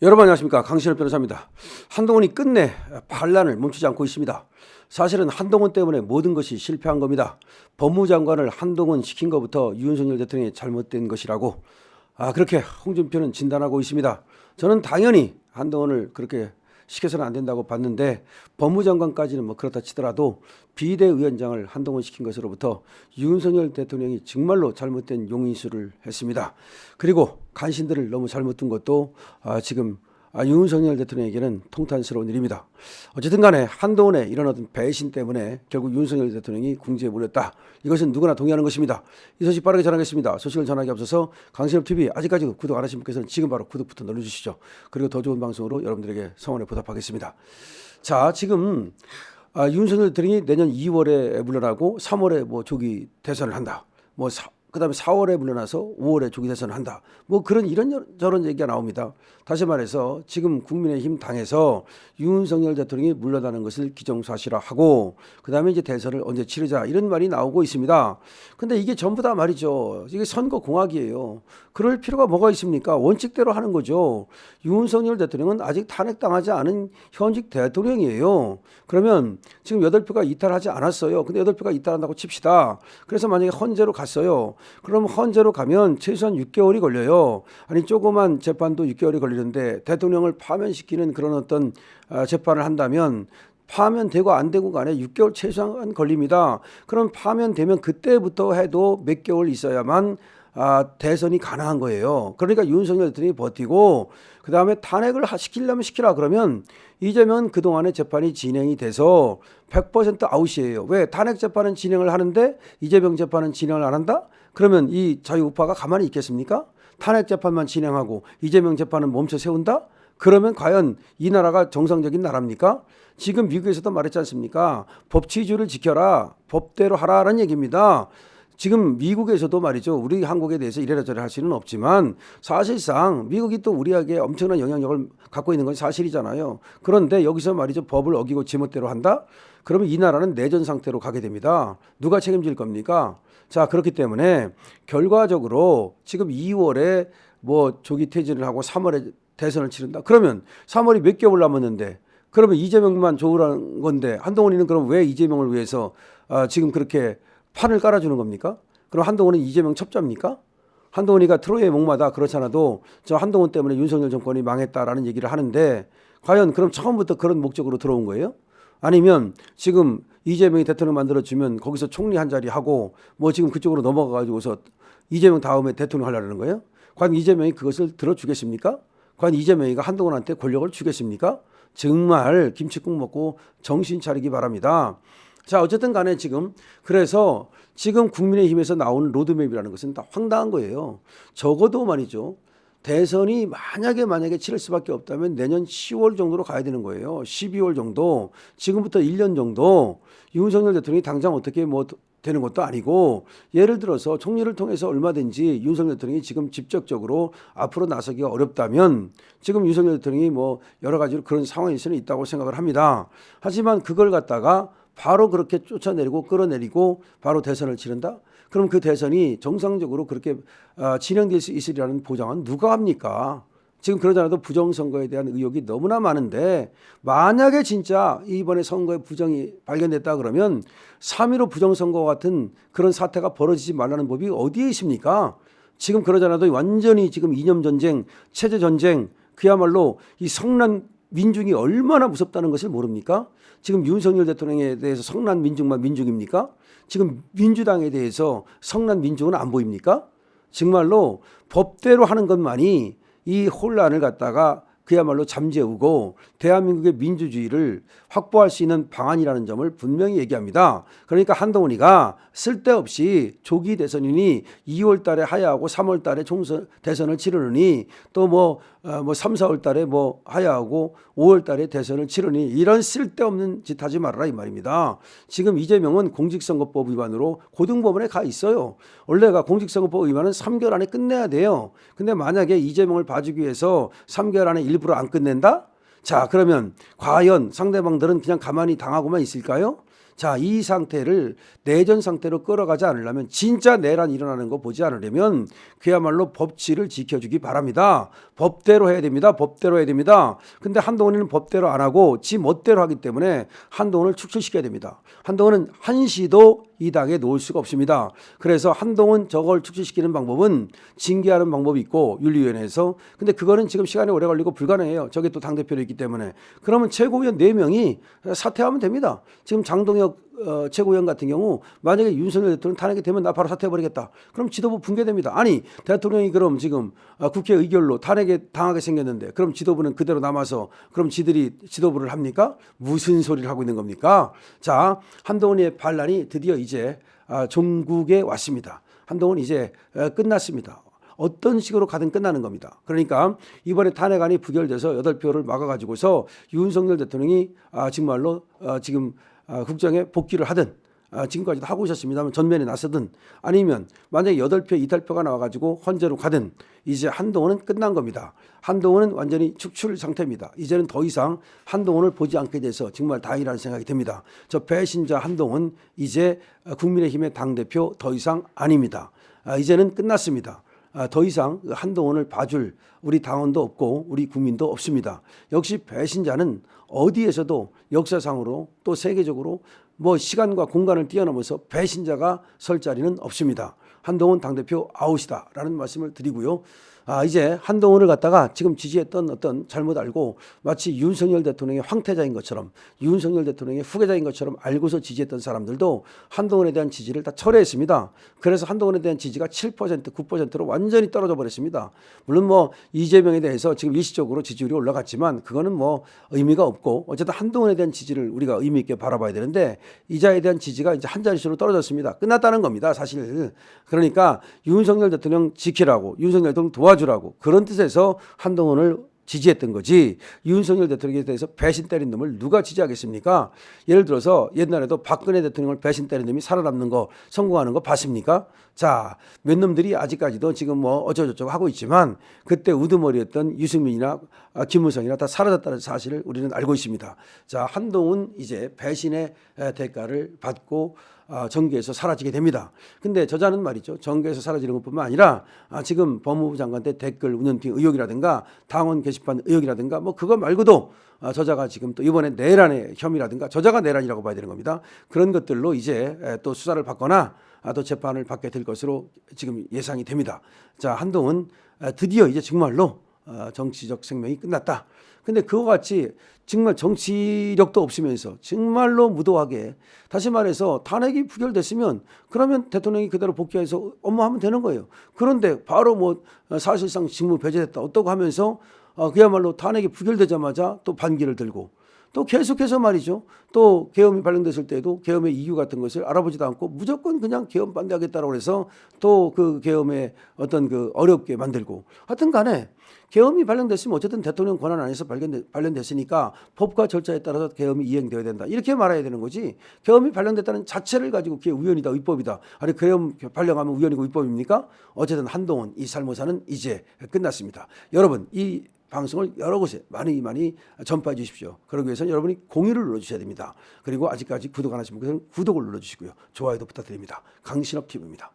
여러분 안녕하십니까, 강신업 변호사입니다. 한동훈이 끝내 반란을 멈추지 않고 있습니다. 사실은 한동훈 때문에 모든 것이 실패한 겁니다. 법무장관을 한동훈 시킨 것부터 윤석열 대통령이 잘못된 것이라고 그렇게 홍준표는 진단하고 있습니다. 저는 당연히 한동훈을 그렇게 시켜서는 안 된다고 봤는데, 법무장관까지는 뭐 그렇다 치더라도 비대위원장을 한동훈 시킨 것으로부터 윤석열 대통령이 정말로 잘못된 용인수를 했습니다. 그리고 간신들을 너무 잘못 둔 것도 지금 윤석열 대통령에게는 통탄스러운 일입니다. 어쨌든 간에 한동훈의 이런 어떤 배신 때문에 결국 윤석열 대통령이 궁지에 몰렸다. 이것은 누구나 동의하는 것입니다. 이 소식 빠르게 전하겠습니다. 소식을 전하기 앞서서 강신업TV 아직까지 구독 안 하신 분께서는 지금 바로 구독부터 눌러주시죠. 그리고 더 좋은 방송으로 여러분들에게 성원에 보답하겠습니다. 자, 지금 윤석열 대통령이 내년 2월에 물러나고 3월에 뭐 조기 대선을 한다. 그다음에 4월에 물러나서 5월에 조기 대선을 한다. 뭐 그런 이런저런 얘기가 나옵니다. 다시 말해서 지금 국민의힘 당에서 윤석열 대통령이 물러나는 것을 기정사실화하고 그다음에 이제 대선을 언제 치르자 이런 말이 나오고 있습니다. 근데 이게 전부 다 말이죠. 이게 선거 공학이에요. 그럴 필요가 뭐가 있습니까? 원칙대로 하는 거죠. 윤석열 대통령은 아직 탄핵당하지 않은 현직 대통령이에요. 그러면 지금 8표가 이탈하지 않았어요. 근데 8표가 이탈한다고 칩시다. 그래서 만약에 헌재로 갔어요. 그럼 헌재로 가면 최소한 6개월이 걸려요. 아니 조그만 재판도 6개월이 걸리는데 대통령을 파면시키는 그런 어떤 재판을 한다면 파면되고 안 되고 간에 6개월 최소한 걸립니다. 그럼 파면되면 그때부터 해도 몇 개월 있어야만 대선이 가능한 거예요. 그러니까 윤석열 대통령이 버티고 그다음에 탄핵을 시키려면 시키라 그러면 이재명은 그동안의 재판이 진행이 돼서 100% 아웃이에요. 왜? 탄핵 재판은 진행을 하는데 이재명 재판은 진행을 안 한다? 그러면 이 자유우파가 가만히 있겠습니까? 탄핵 재판만 진행하고 이재명 재판은 멈춰 세운다? 그러면 과연 이 나라가 정상적인 나라입니까? 지금 미국에서도 말했지 않습니까? 법치주의를 지켜라. 법대로 하라는 얘기입니다. 지금 미국에서도 말이죠. 우리 한국에 대해서 이래라 저래라 할 수는 없지만 사실상 미국이 또 우리에게 엄청난 영향력을 갖고 있는 건 사실이잖아요. 그런데 여기서 말이죠. 법을 어기고 지멋대로 한다? 그러면 이 나라는 내전 상태로 가게 됩니다. 누가 책임질 겁니까? 자, 그렇기 때문에 결과적으로 지금 2월에 뭐 조기 퇴진을 하고 3월에 대선을 치른다. 그러면 3월이 몇 개월 남았는데 그러면 이재명만 좋으라는 건데 한동훈이는 그럼 왜 이재명을 위해서 지금 그렇게 판을 깔아주는 겁니까? 그럼 한동훈은 이재명 첩자입니까? 한동훈이가 트로이의 목마다 그렇잖아도 저 한동훈 때문에 윤석열 정권이 망했다라는 얘기를 하는데 과연 그럼 처음부터 그런 목적으로 들어온 거예요? 아니면 지금 이재명이 대통령 만들어주면 거기서 총리 한 자리 하고 뭐 지금 그쪽으로 넘어가가지고서 이재명 다음에 대통령 하려는 거예요? 과연 이재명이 그것을 들어주겠습니까? 과연 이재명이가 한동훈한테 권력을 주겠습니까? 정말 김칫국 먹고 정신 차리기 바랍니다. 자, 어쨌든 간에 그래서 지금 국민의힘에서 나오는 로드맵이라는 것은 다 황당한 거예요. 적어도 말이죠. 대선이 만약에 치를 수밖에 없다면 내년 10월 정도로 가야 되는 거예요. 12월 정도. 지금부터 1년 정도. 윤석열 대통령이 당장 어떻게 뭐 되는 것도 아니고 예를 들어서 총리를 통해서 얼마든지 윤석열 대통령이 지금 직접적으로 앞으로 나서기가 어렵다면 지금 윤석열 대통령이 뭐 여러 가지로 그런 상황일 수는 있다고 생각을 합니다. 하지만 그걸 갖다가 바로 그렇게 쫓아내리고 끌어내리고 바로 대선을 치른다? 그럼 그 대선이 정상적으로 그렇게 진행될 수 있으리라는 보장은 누가 합니까? 지금 그러지 않아도 부정선거에 대한 의혹이 너무나 많은데 만약에 진짜 이번에 선거에 부정이 발견됐다 그러면 3.15 부정선거 같은 그런 사태가 벌어지지 말라는 법이 어디에 있습니까? 지금 그러지 않아도 완전히 지금 이념전쟁, 체제전쟁, 그야말로 이 성난 민중이 얼마나 무섭다는 것을 모릅니까? 지금 윤석열 대통령에 대해서 성난 민중만 민중입니까? 지금 민주당에 대해서 성난 민중은 안 보입니까? 정말로 법대로 하는 것만이 이 혼란을 갖다가 그야말로 잠재우고 대한민국의 민주주의를 확보할 수 있는 방안이라는 점을 분명히 얘기합니다. 그러니까 한동훈이가 쓸데없이 조기 대선이니 2월 달에 하야하고 3월 달에 대선을 치르느니 또 뭐 3, 4월 달에 뭐 하야하고 5월 달에 대선을 치르니 이런 쓸데없는 짓 하지 말아라 이 말입니다. 지금 이재명은 공직선거법 위반으로 고등법원에 가 있어요. 원래가 공직선거법 위반은 3개월 안에 끝내야 돼요. 근데 만약에 이재명을 봐주기 위해서 3개월 안에 일부러 안 끝낸다? 자, 그러면 과연 상대방들은 그냥 가만히 당하고만 있을까요? 자, 이 상태를 내전 상태로 끌어가지 않으려면, 진짜 내란이 일어나는 거 보지 않으려면 그야말로 법치를 지켜주기 바랍니다. 법대로 해야 됩니다. 법대로 해야 됩니다. 근데 한동훈이는 법대로 안 하고 지 멋대로 하기 때문에 한동훈을 축출시켜야 됩니다. 한동훈은 한시도 이 당에 놓을 수가 없습니다. 그래서 한동훈 저걸 축출시키는 방법은 징계하는 방법이 있고 윤리위원회에서, 근데 그거는 지금 시간이 오래 걸리고 불가능해요. 저게 또 당대표로 있기 때문에. 그러면 최고위원 4명이 사퇴하면 됩니다. 지금 장동혁 최고위원 같은 경우 만약에 윤석열 대통령 탄핵이 되면 나 바로 사퇴해버리겠다. 그럼 지도부 붕괴됩니다. 아니, 대통령이 그럼 지금 국회 의결로 탄핵에 당하게 생겼는데 그럼 지도부는 그대로 남아서 그럼 지들이 지도부를 합니까? 무슨 소리를 하고 있는 겁니까? 자, 한동훈의 반란이 드디어 이제 종국에 왔습니다. 한동훈 이제 끝났습니다. 어떤 식으로 가든 끝나는 겁니다. 그러니까 이번에 탄핵안이 부결돼서 8표를 막아가지고서 윤석열 대통령이 정말로 지금 국정에 복귀를 하든 지금까지도 하고 있었습니다만 전면에 나서든, 아니면 만약에 8표 이탈표가 나와가지고 헌재로 가든 이제 한동훈은 끝난 겁니다. 한동훈은 완전히 축출 상태입니다. 이제는 더 이상 한동훈을 보지 않게 돼서 정말 다행이라는 생각이 듭니다. 저 배신자 한동훈 이제 국민의힘의 당대표 더 이상 아닙니다. 이제는 끝났습니다. 더 이상 한동훈을 봐줄 우리 당원도 없고 우리 국민도 없습니다. 역시 배신자는 어디에서도 역사상으로 또 세계적으로 뭐 시간과 공간을 뛰어넘어서 배신자가 설 자리는 없습니다. 한동훈 당대표 아웃이다라는 말씀을 드리고요. 이제 한동훈을 갖다가 지금 지지했던 어떤 잘못 알고 마치 윤석열 대통령의 황태자인 것처럼, 윤석열 대통령의 후계자인 것처럼 알고서 지지했던 사람들도 한동훈에 대한 지지를 다 철회했습니다. 그래서 한동훈에 대한 지지가 7%, 9%로 완전히 떨어져 버렸습니다. 물론 뭐 이재명에 대해서 지금 일시적으로 지지율이 올라갔지만 그거는 뭐 의미가 없고, 어쨌든 한동훈에 대한 지지를 우리가 의미 있게 바라봐야 되는데 이자에 대한 지지가 이제 한 자릿수로 떨어졌습니다. 끝났다는 겁니다, 사실. 그러니까 윤석열 대통령 지키라고, 윤석열 대통령 도와주라고, 그런 뜻에서 한동훈을 지지했던 거지, 윤석열 대통령에 대해서 배신 때린 놈을 누가 지지하겠습니까? 예를 들어서 옛날에도 박근혜 대통령을 배신 때린 놈이 살아남는 거, 성공하는 거 봤습니까? 자, 몇 놈들이 아직까지도 지금 뭐 어쩌고저쩌고 하고 있지만 그때 우두머리였던 유승민이나 김무성이나 다 사라졌다는 사실을 우리는 알고 있습니다. 자, 한동훈 이제 배신의 대가를 받고 정계에서 사라지게 됩니다. 근데 저자는 말이죠, 정계에서 사라지는 것뿐만 아니라 지금 법무부 장관 때 댓글 운영팀 의혹이라든가 당원 게시판 의혹이라든가 뭐 그거 말고도 저자가 지금 또 이번에 내란의 혐의라든가, 저자가 내란이라고 봐야 되는 겁니다. 그런 것들로 이제 또 수사를 받거나 또 재판을 받게 될 것으로 지금 예상이 됩니다. 자, 한동훈 드디어 이제 정말로 정치적 생명이 끝났다. 근데 그와 같이 정말 정치력도 없으면서 정말로 무도하게, 다시 말해서 탄핵이 부결됐으면 그러면 대통령이 그대로 복귀해서 업무하면 되는 거예요. 그런데 바로 뭐 사실상 직무 배제됐다 어떠고 하면서 그야말로 탄핵이 부결되자마자 또 반기를 들고, 또 계속해서 말이죠, 또 계엄이 발령됐을 때도 계엄의 이유 같은 것을 알아보지도 않고 무조건 그냥 계엄 반대하겠다라고 해서 또 그 계엄의 어떤 그 어렵게 만들고, 하여튼 간에 계엄이 발령됐으면 어쨌든 대통령 권한 안에서 발령됐으니까 법과 절차에 따라서 계엄이 이행되어야 된다, 이렇게 말해야 되는 거지, 계엄이 발령됐다는 자체를 가지고 그게 우연이다 위법이다, 아니 계엄 발령하면 우연이고 위법입니까? 어쨌든 한동훈 이 살모사는 이제 끝났습니다. 여러분, 이 방송을 여러 곳에 많이 전파해 주십시오. 그러기 위해서는 여러분이 공유를 눌러주셔야 됩니다. 그리고 아직까지 구독 안 하신 분들은 구독을 눌러주시고요. 좋아요도 부탁드립니다. 강신업 TV입니다.